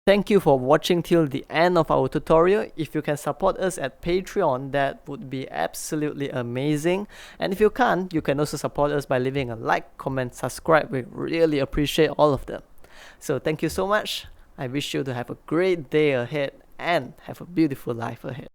Thank you for watching till the end of our tutorial. If you can support us at Patreon, that would be absolutely amazing. And if you can't, you can also support us by leaving a like, comment, subscribe. We really appreciate all of them. So thank you so much. I wish you to have a great day ahead and have a beautiful life ahead.